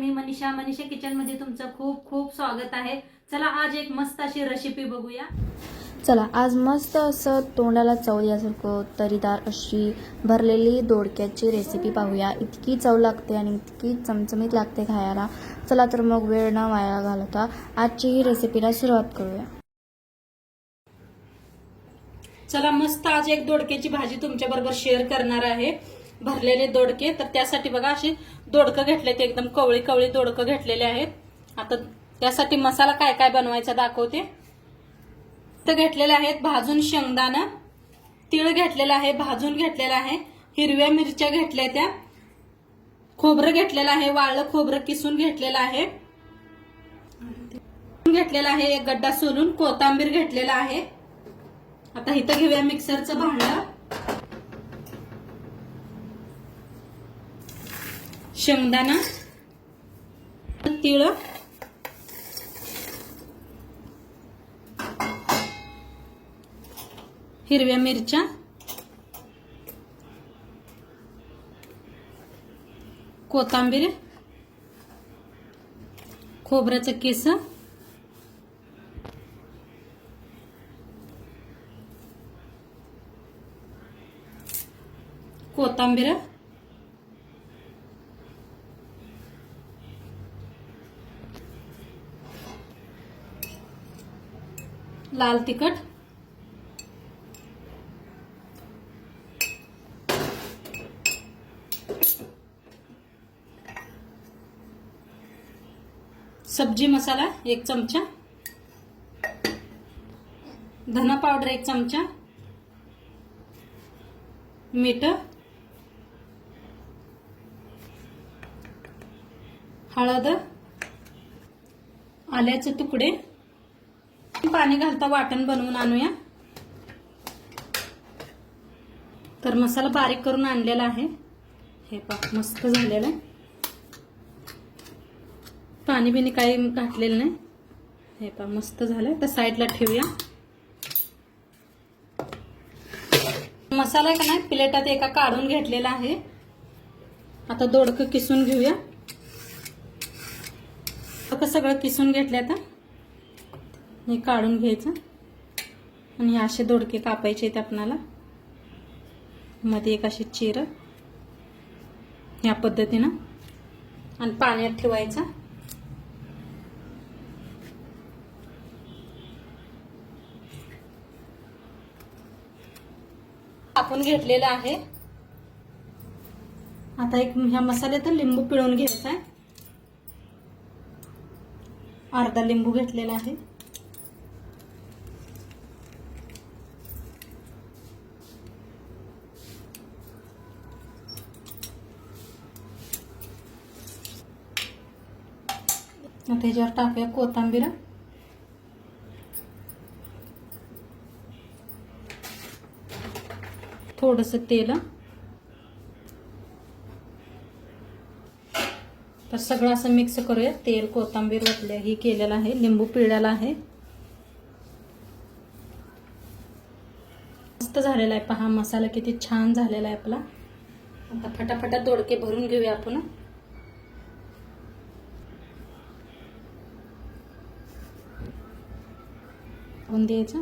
मी Manisha kitchen मध्ये तुमचं खूप खूप स्वागत आहे। चला आज एक मस्त अशी रेसिपी बघूया। चला आज मस्त असं तोंडाला चव यासारखं तरीदार अशी भरलेली दोडक्याची रेसिपी पाहूया। इतकी चव लागते आणि इतकी चमचमीत लागते खायला। चला तर मग वेळ न वाया घालवता आजची ही रेसिपीला सुरुवात करूया। चला मस्त आज एक दोडक्याची भाजी तुमच्या बरोबर शेअर करणार आहे। भरलेले दोडके, तर त्यासाठी बघा असे दोडकं घेतले ते एकदम कवळी कवळी दोडकं घेतलेले आहेत। आता त्यासाठी मसाला काय काय बनवायचा दाखवते। तर घेतलेले आहेत भाजून शेंगदाणा, तीळ घेतलेला आहे भाजून घेतलेला आहे, हिरव्या मिरच्या घेतल्या त्या, खोबरं घेतलेलं आहे, वाळलं खोबरं किसून घेतलेलं आहे, घेतलेला आहे एक गड्डा सोलून, कोथिंबीर घेतलेला आहे। आता इथं घेऊया मिक्सरचं भांडं, शेंगदाणा, तीळ, हिरव्या मिरच्या, कोथिंबीर, खोबऱ्याचं किस, कोथिंबीर, लाल तिखट, सब्जी मसाला 1 चमचा, धना पावडर 1 चमचा, मीठ, हळद, आल्याचे तुकडे, पाणी घालता वाटण बनवून आणूया। तर मसाला बारीक करून आणलेला आहे, हे पहा मस्त झालेला आहे, पाणी बिनी काही घातलेलं नाही, हे पहा मस्त झालंय। तर साईडला ठेवूया। मसाला का नाही प्लेटात एका काढून घेतलेला आहे। आता दोडकं किसून घेऊया। सगळं किसून घेतलं, आता हे काढून घ्यायचं आणि असे दोडके कापायचे आहेत आपल्याला। मध्ये एक अशी चीर या पद्धतीनं आणि पाण्यात ठेवायचं। आपण घेतलेलं आहे। आता एक ह्या मसाल्यात लिंबू पिळून घ्यायचा आहे, अर्धा लिंबू घेतलेला आहे। त्याच्यावर टाकूया कोथिंबीर, थोडंसं तेल, तर सगळं असं मिक्स करूया। तेल कोथिंबीर वतले ही केलेलं आहे, लिंबू पिळलेला आहे, मस्त झालेला आहे। पहा मसाला किती छान झालेला आहे आपला। आता फटाफटा दोडके भरून घेऊया आपण। द्यायचं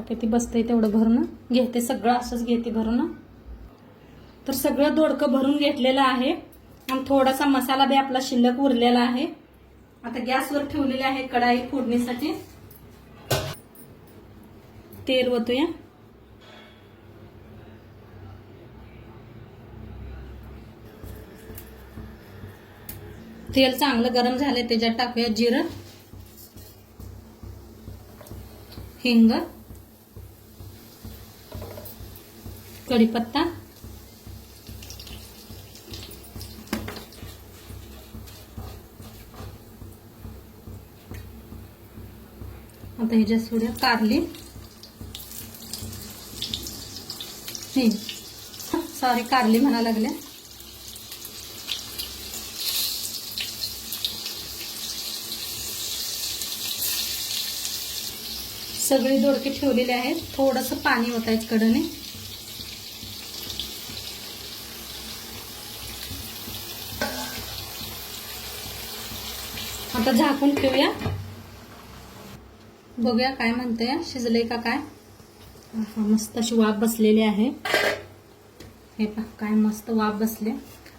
किती बसतंय तेवढं भरून घेते, सगळं असंच घेते भरून। तर सगळं दोडकं भरून घेतलेलं आहे आणि थोडासा मसाला बी आपला शिल्लक उरलेला आहे। आता गॅसवर ठेवलेले आहे कढाई फोडणीसाठी, तेल ओतूया। तेल चांगलं गरम झाले, त्याच्यात टाकूया जिरं, हिंग, कढीपत्ता, आता ह्याच्यात थोड्या कारली, सॉरी कारली म्हणा लागले. सगळी दोडके ठेवलेले आहेत. थोडंसं पाणी ओतायचं कडने. आता झाकून ठेवूया. बघूया काय म्हणते, शिजले का काय. मस्त अशी वाफ बसलेली आहे. हे पहा काय मस्त वाफ बसले.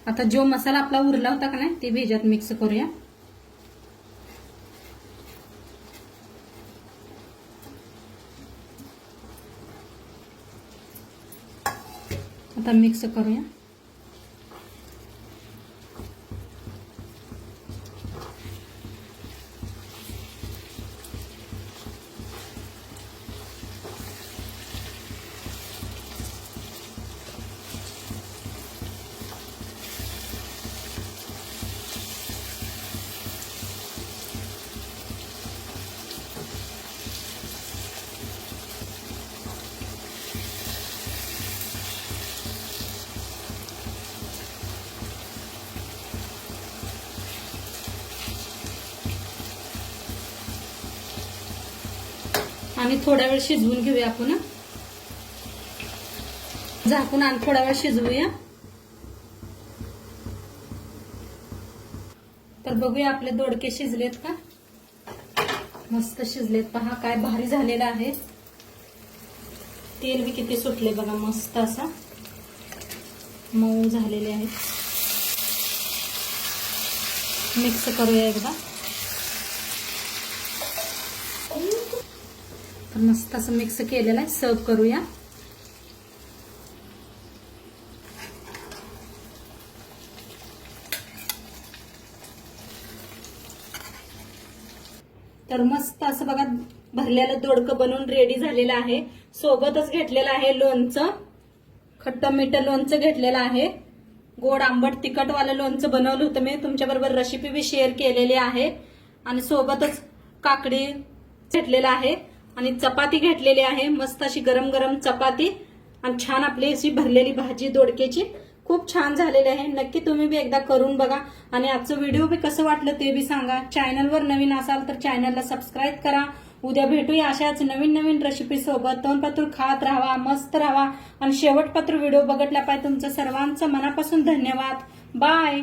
आता जो मसाला आपला उरला होता का नाही ते भी ह्याच्यात मिक्स करूया. आता मिक्स करूया. आणि थोडा वेळ शिजवून घेऊया आपण. झाकून आणि थोडा वेळ शिजवूया. तर बघूया आपले दोडके शिजलेत का. मस्त शिजलेत. पहा काय भारी झालेलं आहे. तेल बी किती सुटले बघा. मस्त असा मऊ झालेले आहेत. मिक्स करूया एकदा. तर मस्त असं मिक्स केलेलं आहे. सर्व करूया. तर मस्त असं बघा भरलेलं दोडकं बनवून रेडी झालेलं आहे. सोबतच घेतलेलं आहे लोणचं. खट्ट मीठ लोणचं घेतलेलं आहे. गोड आंबट तिखटवालं लोणचं बनवलं होतं मी. तुमच्याबरोबर रेसिपी बी शेअर केलेली आहे. आणि सोबतच काकडी घेतलेला आहे आणि चपाती घेतलेली आहे. मस्त अशी गरम गरम चपाती आणि छान आपली अशी भरलेली भाजी दोडक्याची. खूप छान झालेली आहे. नक्की तुम्ही बी एकदा करून बघा. आणि आजचं व्हिडिओ बी कसं वाटलं ते बी सांगा. चॅनलवर नवीन असाल तर चॅनलला सबस्क्राईब करा. उद्या भेटूया अशाच नवीन नवीन रेसिपी सोबत. तोंडपातूर खात राहा, मस्त राहा आणि शेवटपात्र व्हिडिओ बघितला पाहिजे. तुमचं सर्वांचं मनापासून धन्यवाद. बाय.